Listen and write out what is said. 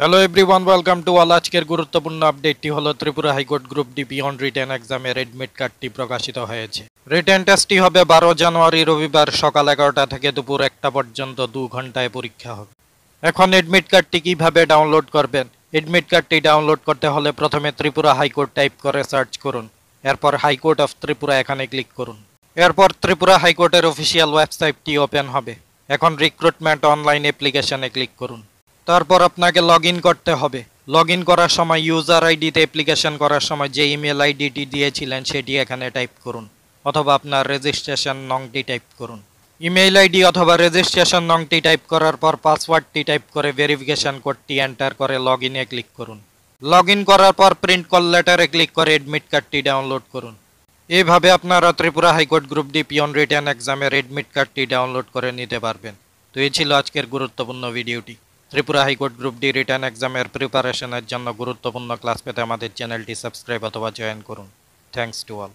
Hello everyone, welcome to all. আজকের গুরুত্বপূর্ণ আপডেটটি হলো Tripura high court group D beyond written এক্সামের এডমিট কার্ডটি প্রকাশিত হয়েছে। রিটেন টেস্টটি হবে 12 জানুয়ারি রবিবার সকাল 11টা থেকে দুপুর 1টা পর্যন্ত 2 ঘন্টায় পরীক্ষা হবে। এখন এডমিট কার্ডটি কিভাবে ডাউনলোড করবেন? এডমিট কার্ডটি ডাউনলোড করতে হলে প্রথমে ত্রিপুরা হাইকোর্ট টাইপ করে সার্চ করুন। এরপর হাইকোর্ট অফ ত্রিপুরা এখানে ক্লিক করুন। এরপর ত্রিপুরা হাইকোর্টের অফিসিয়াল ওয়েবসাইটটি ওপেন হবে। এখন রিক্রুটমেন্ট অনলাইন অ্যাপ্লিকেশনে ক্লিক করুন। তারপর আপনাকে লগ ইন করতে হবে। লগ ইন করার সময় ইউজার আইডিতে অ্যাপ্লিকেশন করার সময় যে ইমেল আইডিটি দিয়েছিলেন সেটি এখানে টাইপ করুন, অথবা আপনার রেজিস্ট্রেশন নংটি টাইপ করুন। ইমেইল আইডি অথবা রেজিস্ট্রেশন নংটি টাইপ করার পর পাসওয়ার্ডটি টাইপ করে ভেরিফিকেশন কোডটি এন্টার করে লগ ইনে ক্লিক করুন। লগ ইন করার পর প্রিন্ট কল লেটারে ক্লিক করে এডমিট কার্ডটি ডাউনলোড করুন। এইভাবে আপনারা Tripura high court group D peon written এক্সামের এডমিট কার্ডটি ডাউনলোড করে নিতে পারবেন। তো এই ছিল আজকের গুরুত্বপূর্ণ ভিডিওটি। Tripura high court group D return এক্সামের প্রিপারেশনের জন্য গুরুত্বপূর্ণ ক্লাস পেতে আমাদের চ্যানেলটি সাবস্ক্রাইব অথবা জয়েন করুন। Thanks to all.